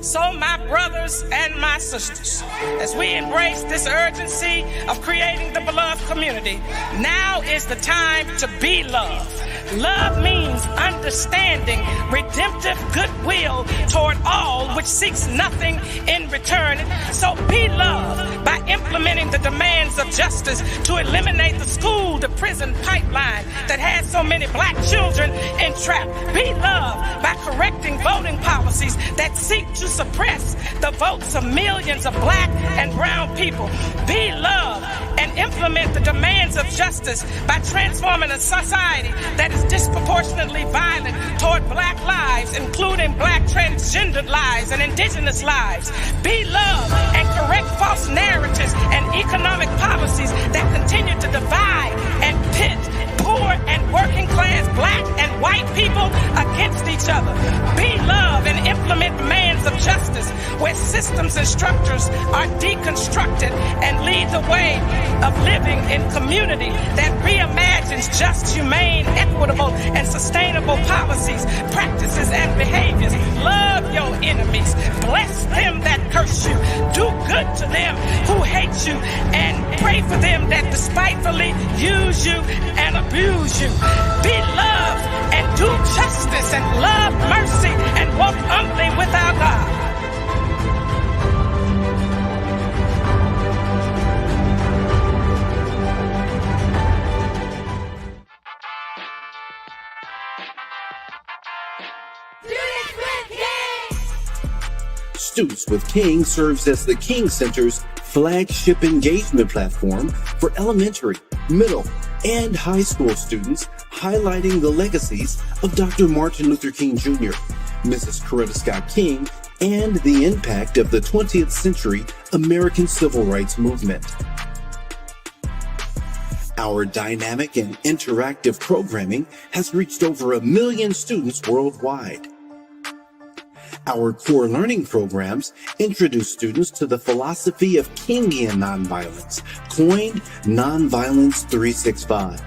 So my brothers and my sisters, as we embrace this urgency of creating the beloved community, now is the time to be loved. Love means understanding redemptive goodwill toward all which seeks nothing in return. So be loved by implementing the demands of justice to eliminate the school to prison pipeline that has so many black children entrapped. Be loved by correcting voting policies that seek to suppress the votes of millions of black and brown people. Be loved and implement the demands of justice by transforming a society that is disproportionately violent toward black lives, including black transgendered lives and indigenous lives. Be loved and correct false narratives and economic policies that continue to divide and pit poor and working class black and white people against each other. Be loved and implement demands of justice where systems and structures are deconstructed and lead the way of living in community that reimagines just, humane, equitable, and sustainable policies, practices, and behaviors. Love your enemies. Bless them that curse you. Do good to them who hate you, and pray for them that despitefully use you and abuse you. Be loved and do justice and love mercy and walk humbly with our God. Students with King serves as the King Center's flagship engagement platform for elementary, middle, and high school students, highlighting the legacies of Dr. Martin Luther King Jr., Mrs. Coretta Scott King, and the impact of the 20th century American Civil Rights Movement. Our dynamic and interactive programming has reached over 1 million students worldwide. Our core learning programs introduce students to the philosophy of Kingian nonviolence, coined Nonviolence 365,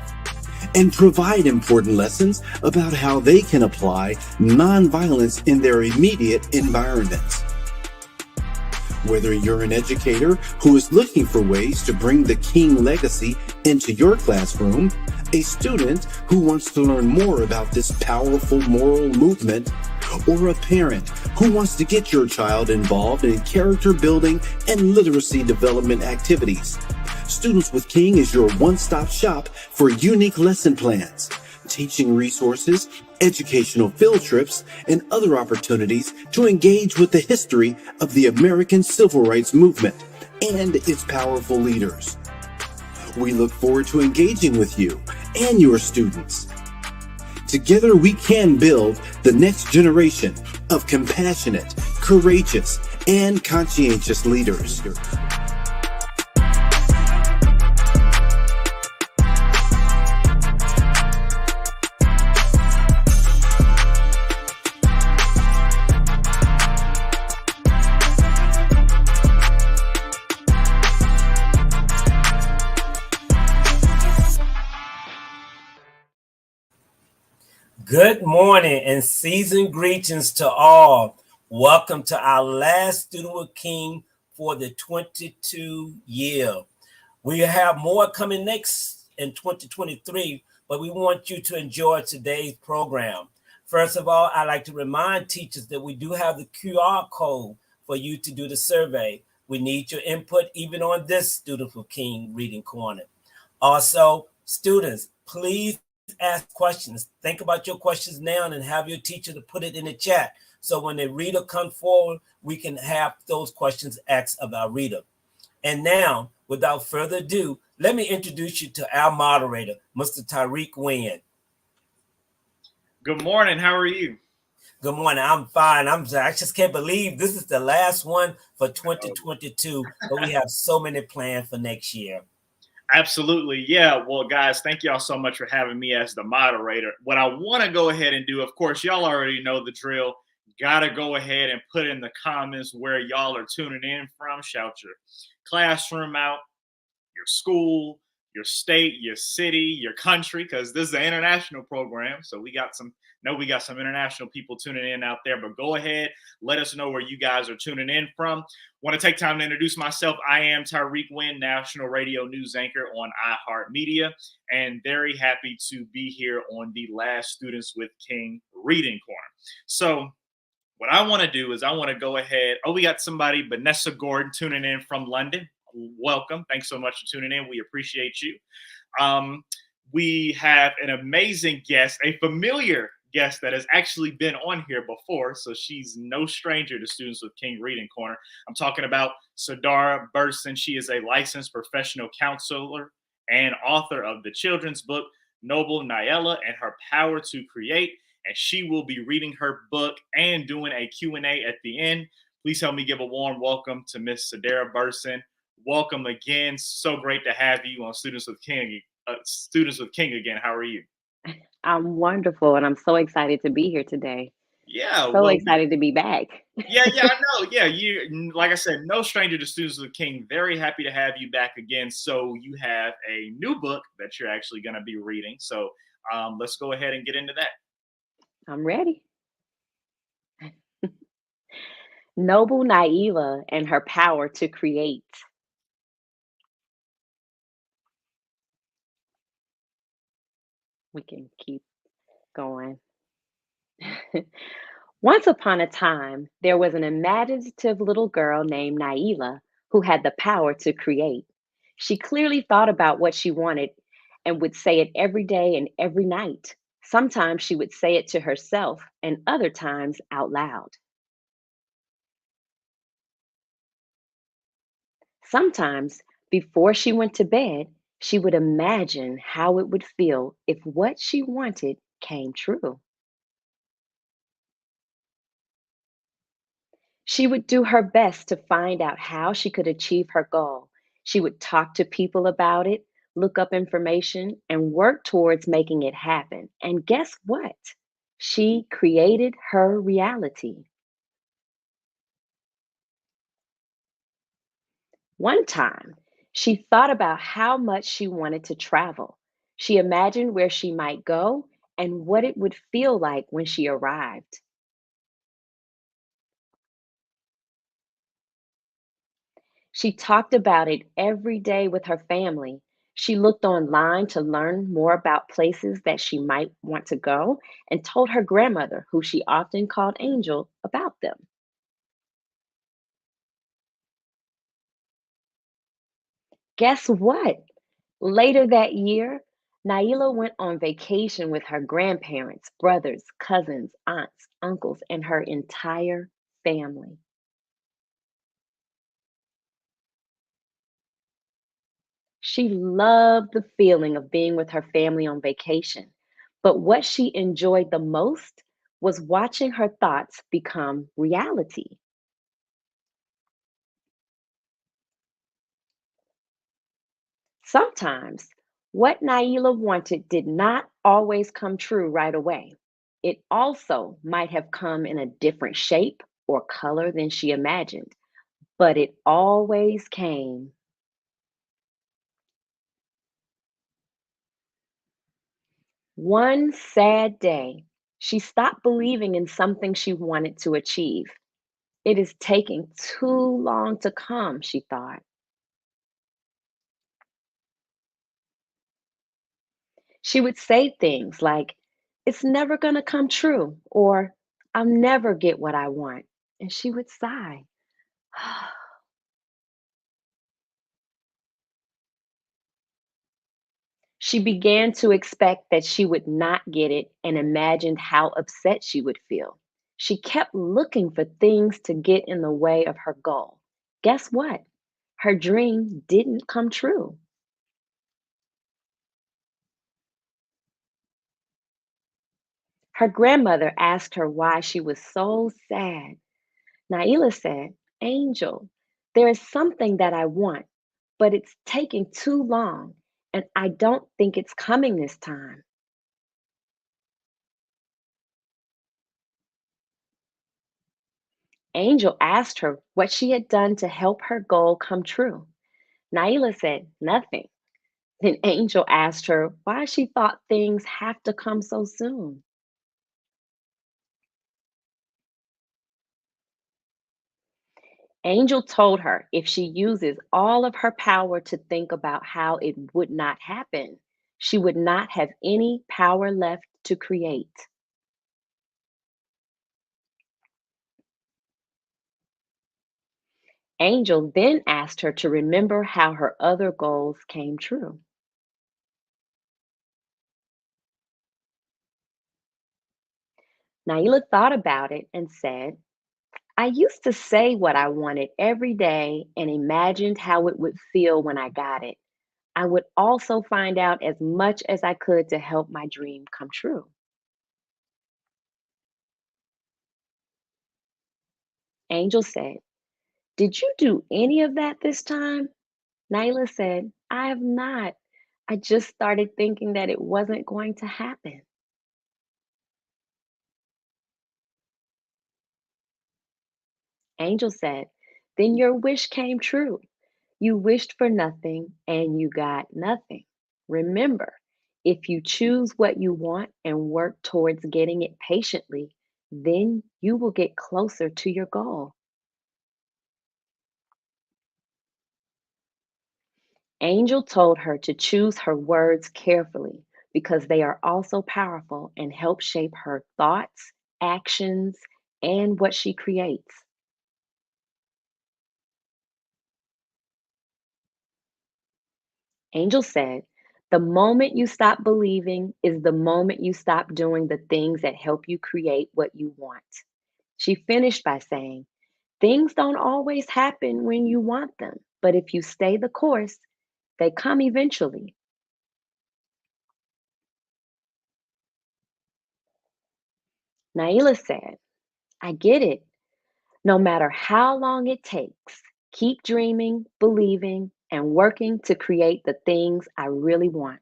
and provide important lessons about how they can apply nonviolence in their immediate environments. Whether you're an educator who is looking for ways to bring the King legacy into your classroom, a student who wants to learn more about this powerful moral movement, or a parent who wants to get your child involved in character building and literacy development activities, Students with King is your one-stop shop for unique lesson plans, teaching resources, educational field trips, and other opportunities to engage with the history of the American Civil Rights Movement and its powerful leaders. We look forward to engaging with you and your students. Together we can build the next generation of compassionate, courageous, and conscientious leaders. Good morning and season greetings to all. Welcome to our last Student with King for the 22 year. We have more coming next in 2023, but we want you to enjoy today's program. First of all, I'd like to remind teachers that we do have the QR code for you to do the survey. We need your input even on this Student with King Reading Corner. Also, students, please ask questions. Think about your questions now and have your teacher to put it in the chat. So when the reader comes forward, we can have those questions asked of our reader. And now, without further ado, let me introduce you to our moderator, Mr. Tyrik Wynn. Good morning. How are you? Good morning. I'm fine. I just can't believe this is the last one for 2022, but we have so many planned for next year. Absolutely. Yeah. Well, guys, thank y'all so much for having me as the moderator. What I want to go ahead and do, of course, y'all already know the drill. Got to go ahead and put in the comments where y'all are tuning in from. Shout your classroom out, your school, your state, your city, your country, because this is an international program. So we got some international people tuning in out there. But go ahead, let us know where you guys are tuning in from. Want to take time to introduce myself. I am Tyrik Wynn, national radio news anchor on iHeartMedia, and very happy to be here on the last Students with King Reading Corner. So what I want to do is I want to go ahead. Oh, we got somebody, Vanessa Gordon, tuning in from London. Welcome. Thanks so much for tuning in. We appreciate you. We have an amazing guest, a familiar guest that has actually been on here before. So she's no stranger to Students with King Reading Corner. I'm talking about Sedara Burson. She is a licensed professional counselor and author of the children's book, Noble Nyela and Her Power to Create. And she will be reading her book and doing a Q&A at the end. Please help me give a warm welcome to Miss Sedara Burson. Welcome again. So great to have you on Students with King. Students with King again. How are you? I'm wonderful, and I'm so excited to be here today. Yeah, So excited to be back. yeah, I know. Yeah, you, like I said, no stranger to Students with King. Very happy to have you back again. So you have a new book that you're actually going to be reading. So let's go ahead and get into that. I'm ready. Noble Nyela and Her Power to Create. We can keep going. Once upon a time, there was an imaginative little girl named Nyela who had the power to create. She clearly thought about what she wanted and would say it every day and every night. Sometimes she would say it to herself, and other times out loud. Sometimes, before she went to bed, she would imagine how it would feel if what she wanted came true. She would do her best to find out how she could achieve her goal. She would talk to people about it, look up information, and work towards making it happen. And guess what? She created her reality. One time, she thought about how much she wanted to travel. She imagined where she might go and what it would feel like when she arrived. She talked about it every day with her family. She looked online to learn more about places that she might want to go and told her grandmother, who she often called Angel, about them. Guess what? Later that year, Naila went on vacation with her grandparents, brothers, cousins, aunts, uncles, and her entire family. She loved the feeling of being with her family on vacation, but what she enjoyed the most was watching her thoughts become reality. Sometimes what Naila wanted did not always come true right away. It also might have come in a different shape or color than she imagined, but it always came. One sad day, she stopped believing in something she wanted to achieve. It is taking too long to come, she thought. She would say things like, "It's never going to come true," or "I'll never get what I want." And she would sigh. She began to expect that she would not get it and imagined how upset she would feel. She kept looking for things to get in the way of her goal. Guess what? Her dream didn't come true. Her grandmother asked her why she was so sad. Naila said, "Angel, there is something that I want, but it's taking too long, and I don't think it's coming this time." Angel asked her what she had done to help her goal come true. Naila said, "Nothing. Then Angel asked her why she thought things have to come so soon. Angel told her if she uses all of her power to think about how it would not happen, she would not have any power left to create. Angel then asked her to remember how her other goals came true. Naila thought about it and said, I used to say what I wanted every day and imagined how it would feel when I got it. I would also find out as much as I could to help my dream come true. Angel said, did you do any of that this time? Naila said, I have not. I just started thinking that it wasn't going to happen. Angel said, then your wish came true. You wished for nothing and you got nothing. Remember, if you choose what you want and work towards getting it patiently, then you will get closer to your goal. Angel told her to choose her words carefully because they are also powerful and help shape her thoughts, actions, and what she creates. Angel said, the moment you stop believing is the moment you stop doing the things that help you create what you want. She finished by saying, things don't always happen when you want them, but if you stay the course, they come eventually. Naila said, I get it. No matter how long it takes, keep dreaming, believing, and working to create the things I really want.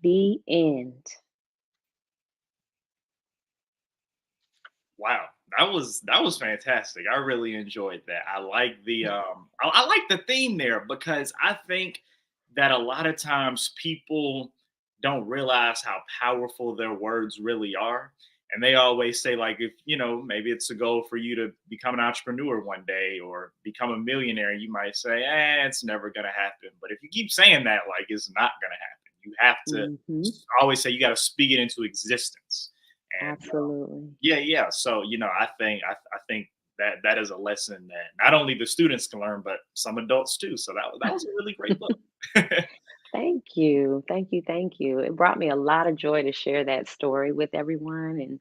The end. Wow, that was fantastic. I really enjoyed that. I like the I like the theme there because I think that a lot of times people don't realize how powerful their words really are. And they always say, like, if maybe it's a goal for you to become an entrepreneur one day or become a millionaire, you might say, it's never gonna happen. But if you keep saying that, like, it's not gonna happen. You have to Hmm. always say you got to speak it into existence. And Absolutely. yeah, yeah. So I think that is a lesson that not only the students can learn, but some adults too. So that was a really great book. Thank you. Thank you. Thank you. It brought me a lot of joy to share that story with everyone, and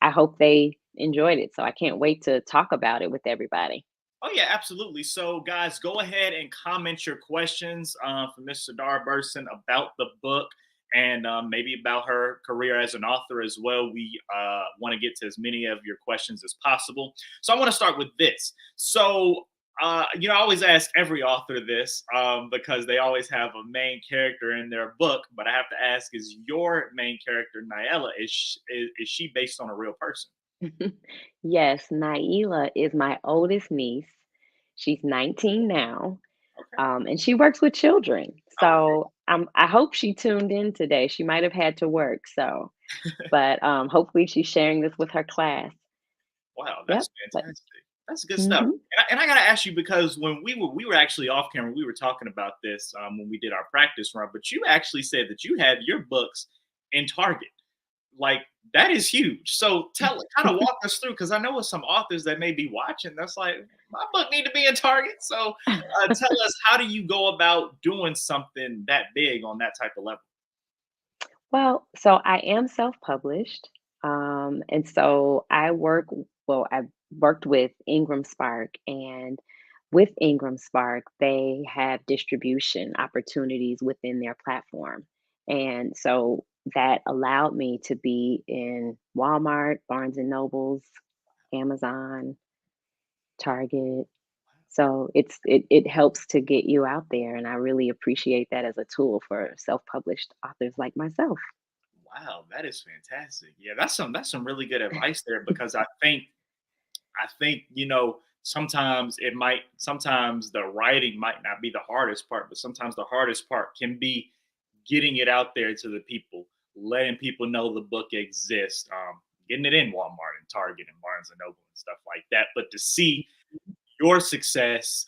I hope they enjoyed it. So I can't wait to talk about it with everybody. Oh yeah, absolutely. So guys, go ahead and comment your questions for Miss Sedara Burson about the book and maybe about her career as an author as well. We want to get to as many of your questions as possible. So I want to start with this. So I always ask every author this because they always have a main character in their book. But I have to ask: is your main character Niella? Is she based on a real person? Yes, Naila is my oldest niece. She's 19 now, Okay. and she works with children. Okay. So I hope she tuned in today. She might have had to work, so but hopefully she's sharing this with her class. Wow, Yep. that's But fantastic. That's good stuff. mhm. And I got to ask you because when we were actually off camera, we were talking about this when we did our practice run. But you actually said that you had your books in Target. Like that is huge. So kind of walk us through because I know with some authors that may be watching, that's like my book need to be in Target. So tell us, how do you go about doing something that big on that type of level? Well, so I am self-published, and so I've worked with Ingram Spark, and with Ingram Spark, they have distribution opportunities within their platform. And so that allowed me to be in Walmart, Barnes and Nobles, Amazon, Target. So it helps to get you out there, and I really appreciate that as a tool for self-published authors like myself. Wow, that is fantastic. Yeah, that's some really good advice there because I think sometimes the writing might not be the hardest part, but sometimes the hardest part can be getting it out there to the people, letting people know the book exists, getting it in Walmart and Target and Barnes and Noble and stuff like that. But to see your success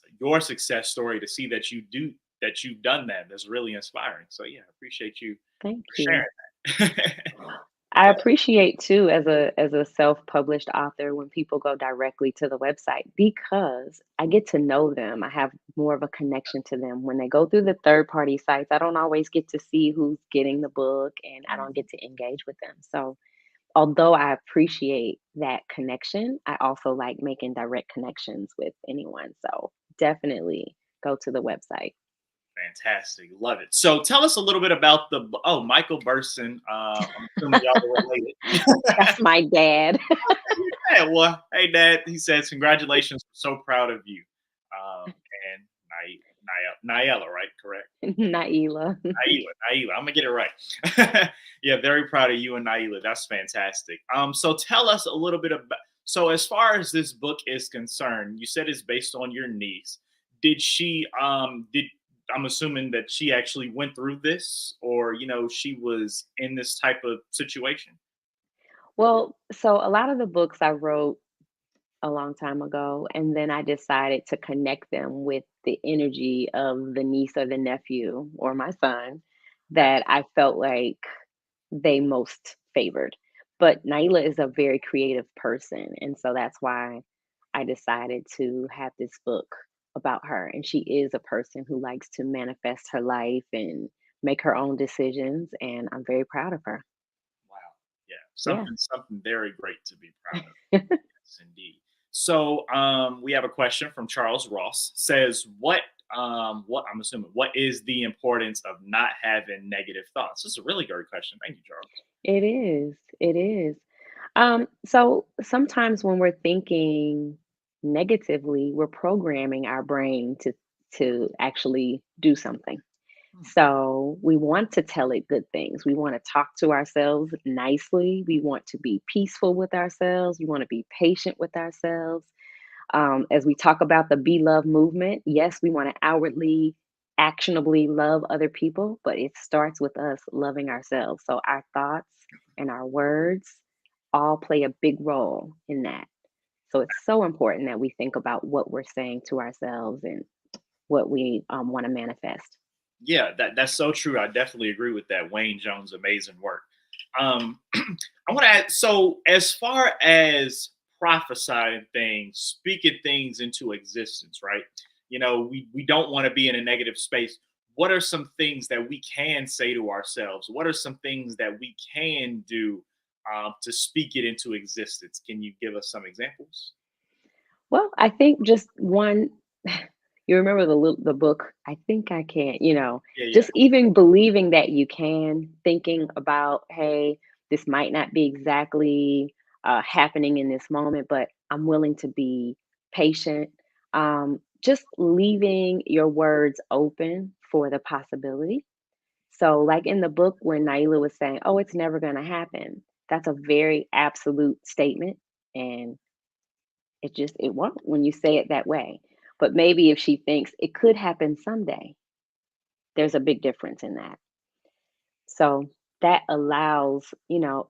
story, to see that you've done that's really inspiring. So yeah, I appreciate you Thank for you. sharing that. I appreciate too, as a self-published author, when people go directly to the website, because I get to know them. I have more of a connection to them. When they go through the third-party sites, I don't always get to see who's getting the book, and I don't get to engage with them. So although I appreciate that connection, I also like making direct connections with anyone. So definitely go to the website. Fantastic. Love it. So tell us a little bit about Michael Burson. I'm assuming y'all are related. That's my dad. Yeah, well, hey, Dad. He says, congratulations. We're so proud of you. And Naila, right? Correct. Naila. Naila. I'm going to get it right. Yeah, very proud of you and Naila. That's fantastic. So tell us a little bit about, so as far as this book is concerned, you said it's based on your niece. Did she, I'm assuming that she actually went through this, or, she was in this type of situation? Well, so a lot of the books I wrote a long time ago, and then I decided to connect them with the energy of the niece or the nephew or my son that I felt like they most favored. But Naila is a very creative person, and so that's why I decided to have this book about her. And she is a person who likes to manifest her life and make her own decisions, and I'm very proud of her. Wow. Yeah. Yeah. Something very great to be proud of. Yes, indeed. So we have a question from Charles Ross. Says, what I'm assuming, what is the importance of not having negative thoughts? This is a really great question. Thank you, Charles. It is. It is. So sometimes when we're thinking negatively, we're programming our brain to actually do something. So we want to tell it good things. We want to talk to ourselves nicely. We want to be peaceful with ourselves. We want to be patient with ourselves. As we talk about the Be Love movement, yes, we want to outwardly, actionably love other people, but it starts with us loving ourselves. So our thoughts and our words all play a big role in that. So it's so important that we think about what we're saying to ourselves and what we want to manifest. Yeah, that's so true. I definitely agree with that. Wayne Jones, amazing work. I want to add, so as far as prophesying things, speaking things into existence, right? We don't want to be in a negative space. What are some things that we can say to ourselves? What are some things that we can do to speak it into existence? Can you give us some examples? Well, I think just one, you remember the book, I think I can, Yeah, yeah. just even believing that you can, thinking about, hey, this might not be exactly happening in this moment, but I'm willing to be patient. Just leaving your words open for the possibility. So, like in the book, when Naila was saying, oh, it's never going to happen, that's a very absolute statement. And it won't when you say it that way. But maybe if she thinks it could happen someday, there's a big difference in that. So that allows,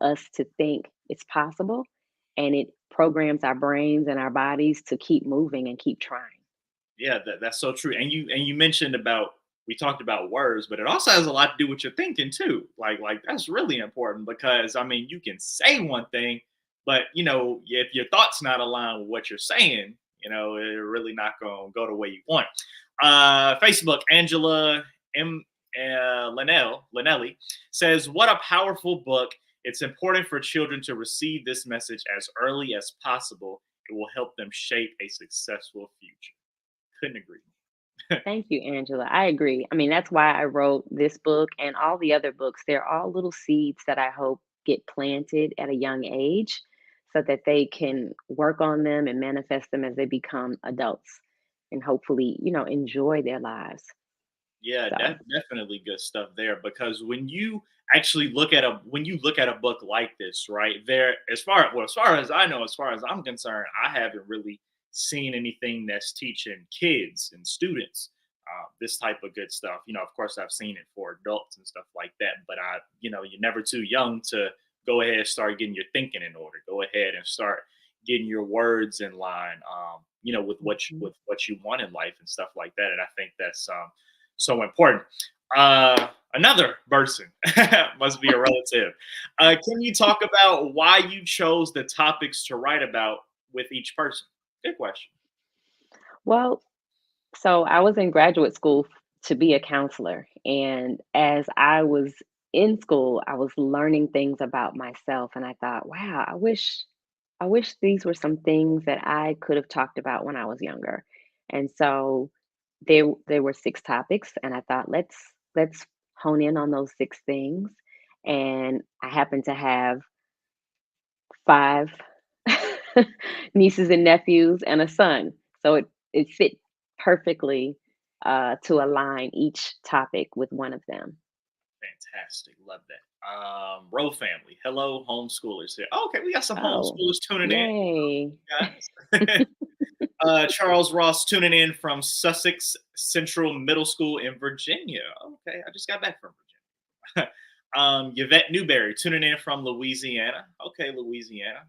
us to think it's possible, and it programs our brains and our bodies to keep moving and keep trying. Yeah, that's so true. And you mentioned about, we talked about words, but it also has a lot to do with your thinking too. Like that's really important, because I mean, you can say one thing, but if your thoughts not aligned with what you're saying, it's really not gonna go the way you want. Facebook, Angela M. Linnelli says, "What a powerful book! It's important for children to receive this message as early as possible. It will help them shape a successful future." Couldn't agree. Thank you, Angela. I agree. I mean, that's why I wrote this book and all the other books. They're all little seeds that I hope get planted at a young age so that they can work on them and manifest them as they become adults and hopefully, enjoy their lives. Yeah, So, definitely good stuff there. Because when you actually look at a book like this, right there, as far as I know, as far as I'm concerned, I haven't really seen anything that's teaching kids and students this type of good stuff. Of course, I've seen it for adults and stuff like that, but you're never too young to go ahead and start getting your thinking in order. Go ahead and start getting your words in line, with what you want in life and stuff like that. And I think that's so important. Another person must be a relative. Can you talk about why you chose the topics to write about with each person? Good question. Well, so I was in graduate school to be a counselor. And as I was in school, I was learning things about myself. And I thought, wow, I wish these were some things that I could have talked about when I was younger. And so there were six topics, and I thought, let's hone in on those six things. And I happen to have five nieces and nephews and a son. So it fit perfectly to align each topic with one of them. Fantastic. Love that. Row family. Hello, homeschoolers here. Okay, we got some Oh, homeschoolers tuning in. yay. Guys. Charles Ross tuning in from Sussex Central Middle School in Virginia. Okay, I just got back from Virginia. Yvette Newberry tuning in from Louisiana. Okay, Louisiana.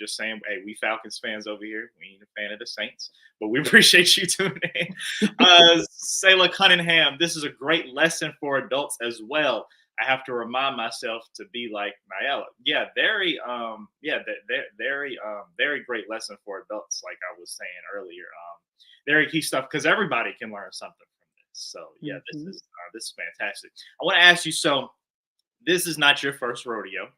Just saying, hey, we Falcons fans over here. We ain't a fan of the Saints, but we appreciate you tuning in. Sayla Cunningham, this is a great lesson for adults as well. I have to remind myself to be like Nyla. Yeah, very very great lesson for adults, like I was saying earlier. Very key stuff because everybody can learn something from this. So yeah, this is fantastic. I want to ask you, so this is not your first rodeo.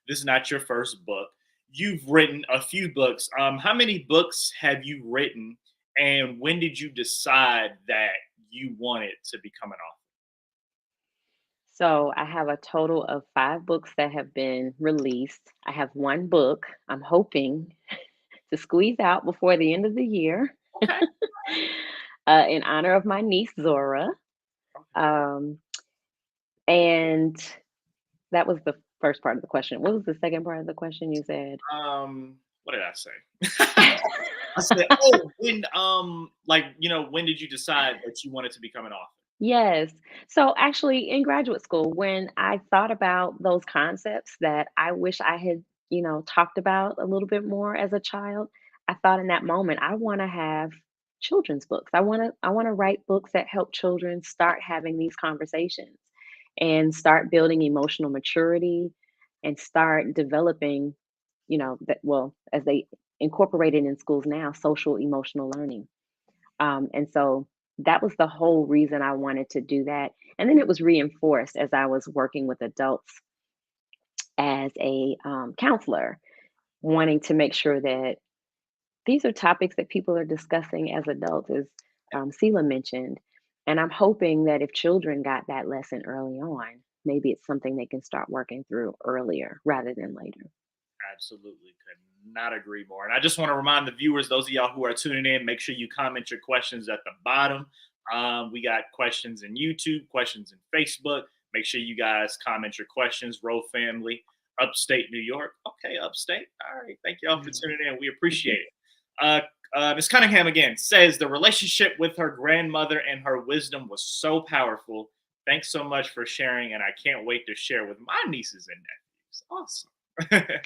This is not your first book. You've written a few books. How many books have you written, and when did you decide that you wanted to become an author? So I have a total of 5 books that have been released. I have one book I'm hoping to squeeze out before the end of the year Okay. in honor of my niece Zora. Um, and that was the first part of the question. What was the second part of the question you said? What did I say? I said, oh, when did you decide that you wanted to become an author? Yes. So actually, in graduate school, when I thought about those concepts that I wish I had, talked about a little bit more as a child, I thought in that moment, I want to have children's books. I want to write books that help children start having these conversations and start building emotional maturity and start developing, that well, as they incorporate it in schools now, social emotional learning. And so that was the whole reason I wanted to do that. And then it was reinforced as I was working with adults as a counselor, wanting to make sure that these are topics that people are discussing as adults, as Sela mentioned. And I'm hoping that if children got that lesson early on, maybe it's something they can start working through earlier rather than later. Absolutely. Could not agree more. And I just want to remind the viewers, those of y'all who are tuning in, make sure you comment your questions at the bottom. We got questions in YouTube, questions in Facebook. Make sure you guys comment your questions. Row family, upstate New York. Okay, upstate. All right. Thank y'all for tuning in. We appreciate it. Ms. Cunningham again says the relationship with her grandmother and her wisdom was so powerful. Thanks so much for sharing, and I can't wait to share with my nieces and nephews. Awesome.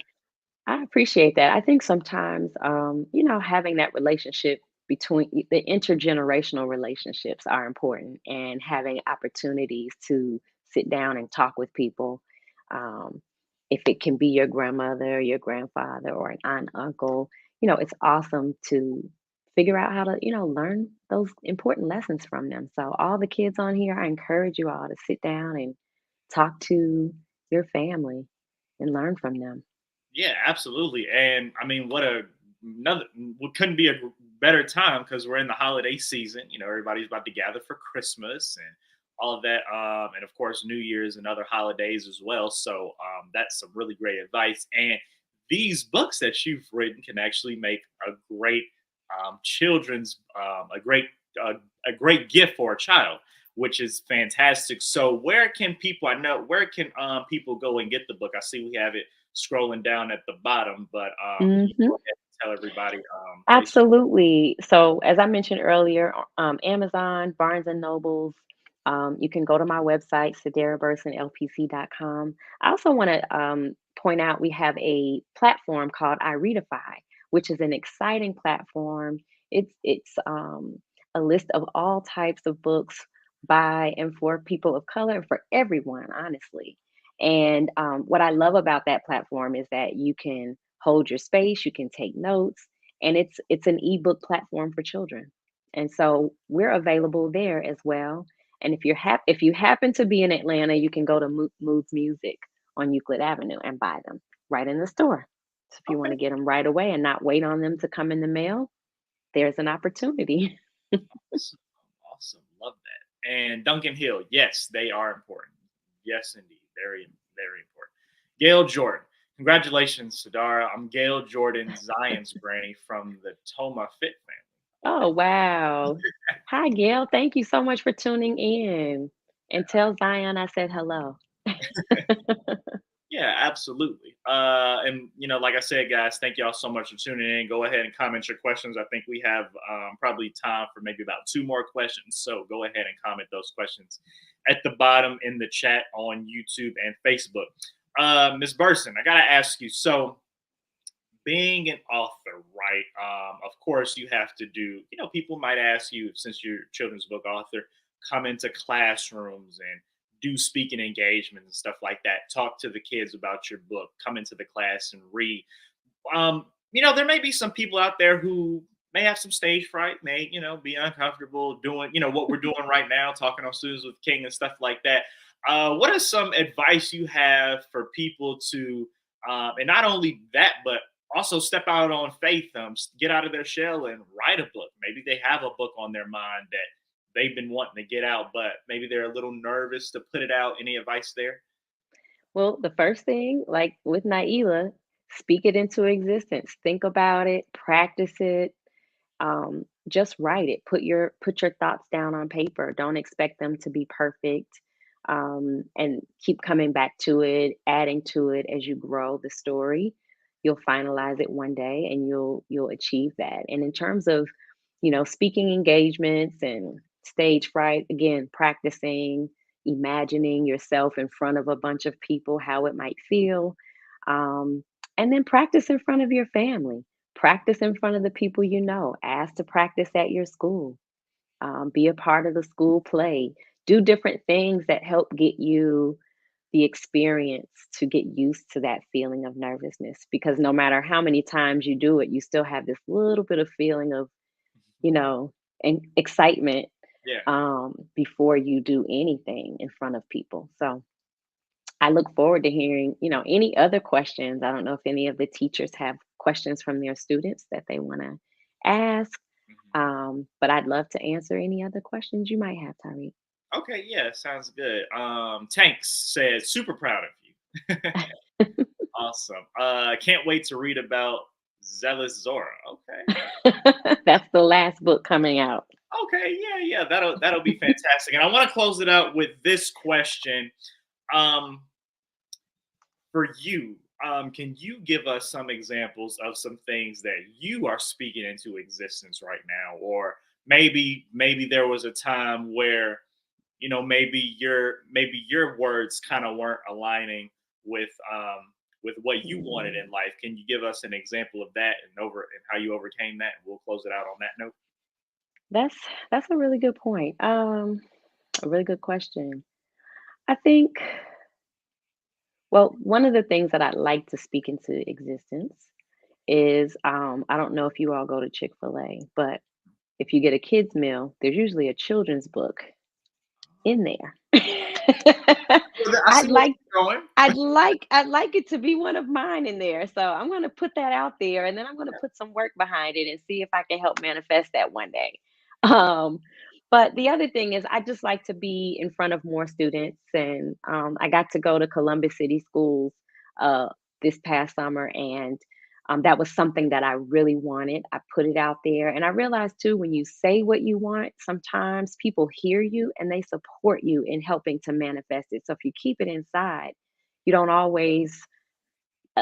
I appreciate that. I think sometimes, having that relationship between the intergenerational relationships are important, and having opportunities to sit down and talk with people. Um, if it can be your grandmother, your grandfather, or an aunt, uncle, it's awesome to figure out how to, learn those important lessons from them. So, all the kids on here, I encourage you all to sit down and talk to your family and learn from them. Yeah, absolutely. And I mean, what couldn't be a better time because we're in the holiday season. Everybody's about to gather for Christmas and all of that. And of course, New Year's and other holidays as well. So that's some really great advice. And these books that you've written can actually make a great children's, a great gift for a child, which is fantastic. So where can people people go and get the book? I see we have it scrolling down at the bottom, but can you Mhm. go ahead and tell everybody they should. Absolutely. So, as I mentioned earlier, Amazon, Barnes and Nobles. You can go to my website, sedarabursonlpc.com. I also want to point out we have a platform called iReadify, which is an exciting platform. It's a list of all types of books by and for people of color, for everyone, honestly. And what I love about that platform is that you can hold your space, you can take notes, and it's an ebook platform for children. And so we're available there as well. And if you happen to be in Atlanta, you can go to Moods Music on Euclid Avenue and buy them right in the store. So if you want Okay. to get them right away and not wait on them to come in the mail, there's an opportunity. Awesome. Awesome. Love that. And Duncan Hill, yes, they are important. Yes, indeed. Very, very important. Gail Jordan. Congratulations, Sedara. I'm Gail Jordan, Zion's granny from the Toma Fit Oh, wow. Hi, Gail. Thank you so much for tuning in. And tell Zion I said hello. family. Yeah, absolutely. And like I said, guys, thank y'all so much for tuning in. Go ahead and comment your questions. I think we have probably time for maybe about 2 more questions. So go ahead and comment those questions at the bottom in the chat on YouTube and Facebook. Ms. Burson, I gotta ask you. So, being an author, right? Of course, you have to do. People might ask you, since you're a children's book author, come into classrooms and do speaking engagements and stuff like that. Talk to the kids about your book. Come into the class and read. There may be some people out there who may have some stage fright, may be uncomfortable doing what we're doing right now, talking on Students with King and stuff like that. What is some advice you have for people to, and not only that, but also step out on faith, get out of their shell and write a book? Maybe they have a book on their mind that they've been wanting to get out, but maybe they're a little nervous to put it out. Any advice there? Well, the first thing, like with Naila, speak it into existence. Think about it, practice it, just write it. Put your thoughts down on paper. Don't expect them to be perfect. And keep coming back to it, adding to it as you grow the story. You'll finalize it one day and you'll achieve that. And in terms of, speaking engagements and stage fright, again, practicing, imagining yourself in front of a bunch of people, how it might feel. Um, and then practice in front of your family. Practice in front of the people you know. Ask to practice at your school. Be a part of the school play. Do different things that help get you the experience to get used to that feeling of nervousness. Because no matter how many times you do it, you still have this little bit of feeling of, you know, and excitement Yeah. before you do anything in front of people. So I look forward to hearing, any other questions. I don't know if any of the teachers have questions from their students that they want to ask, Mhm. but I'd love to answer any other questions you might have, Tyreek. Okay, yeah, sounds good. Tanks said, super proud of you. Awesome. Can't wait to read about Zealous Zora. Okay. That's the last book coming out. Okay, yeah, that'll be fantastic. And I want to close it out with this question. Um, for you, can you give us some examples of some things that you are speaking into existence right now? Or maybe there was a time where maybe your words kind of weren't aligning with what you wanted Mm, in life. Can you give us an example of that and how you overcame that? And we'll close it out on that note. That's that's a really good point. A really good question. I think, well, one of the things that I'd like to speak into existence is I don't know if you all go to Chick-fil-A, but if you get a kids meal, there's usually a children's book in there. I I'd see where like you're going. I'd like it to be one of mine in there. So I'm gonna put that out there and then I'm gonna put some work behind it and see if I can help manifest that one day. Um, but the other thing is I just like to be in front of more students and I got to go to Columbus City Schools uh this past summer and that was something that I really wanted. I put it out there. And I realized too, when you say what you want, sometimes people hear you and they support you in helping to manifest it. So if you keep it inside, you don't always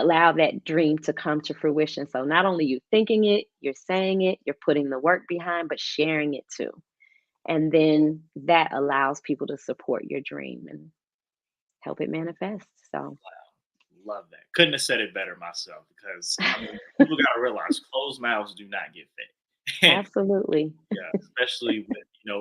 allow that dream to come to fruition. So not only you thinking it, you're saying it, you're putting the work behind, but sharing it too. And then that allows people to support your dream and help it manifest. So Love that. Couldn't have said it better myself because I mean, people got to realize closed mouths do not get fed. absolutely. Yeah, especially with,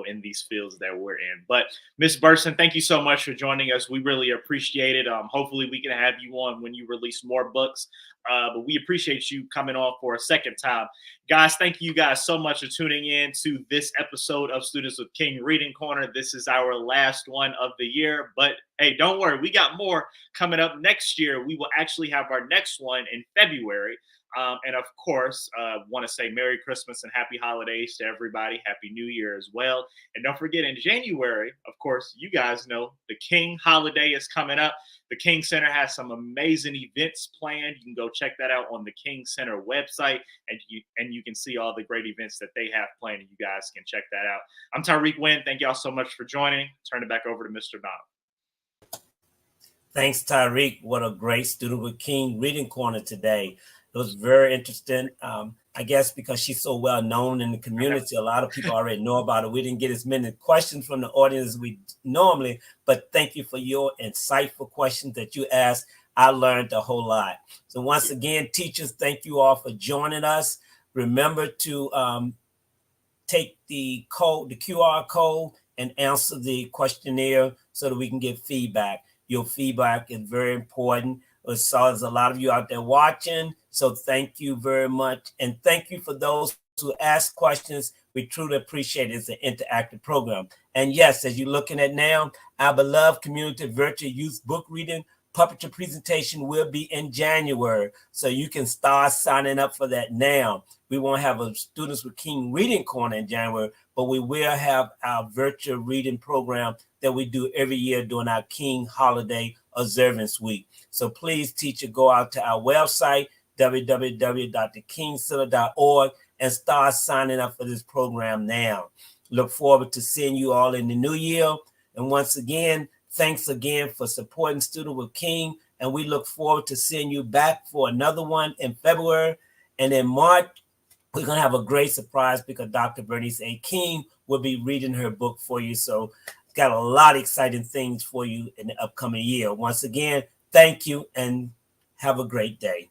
in these fields that we're in. But Miss Burson, thank you so much for joining us. We really appreciate it. Hopefully we can have you on when you release more books. But we appreciate you coming on for a second time. Guys, thank you guys so much for tuning in to this episode of Students with King Reading Corner. This is our last one of the year. But hey, don't worry, we got more coming up next year. We will actually have our next one in February. And of course, want to say Merry Christmas and Happy Holidays to everybody. Happy New Year as well. And don't forget, in January, of course, you guys know the King holiday is coming up. The King Center has some amazing events planned. You can go check that out on the King Center website, and you can see all the great events that they have planned, and you guys can check that out. I'm Tyrik Wynn. Thank y'all so much for joining. Turn it back over to Mr. Donald. Thanks, Tyrik. What a great Student with King Reading Corner today. It was very interesting. I guess because she's so well known in the community, a lot of people already know about it. We didn't get as many questions from the audience as we normally, but thank you for your insightful questions that you asked. I learned a whole lot. So once again, teachers, thank you all for joining us. Remember to take the QR code, and answer the questionnaire so that we can get feedback. Your feedback is very important. I saw there's a lot of you out there watching. So thank you very much. And thank you for those who ask questions. We truly appreciate it. It's an interactive program. And yes, as you're looking at now, our beloved community virtual youth book reading puppetry presentation will be in January. So you can start signing up for that now. We won't have a Students with King Reading Corner in January, but we will have our virtual reading program that we do every year during our King Holiday Observance Week. So please, teacher, go out to our website, www.thekingcenter.org, and start signing up for this program now. Look forward to seeing you all in the new year. And once again, thanks again for supporting Student with King. And we look forward to seeing you back for another one in February. And in March, we're going to have a great surprise because Dr. Bernice A. King will be reading her book for you. So got a lot of exciting things for you in the upcoming year. Once again, thank you and have a great day.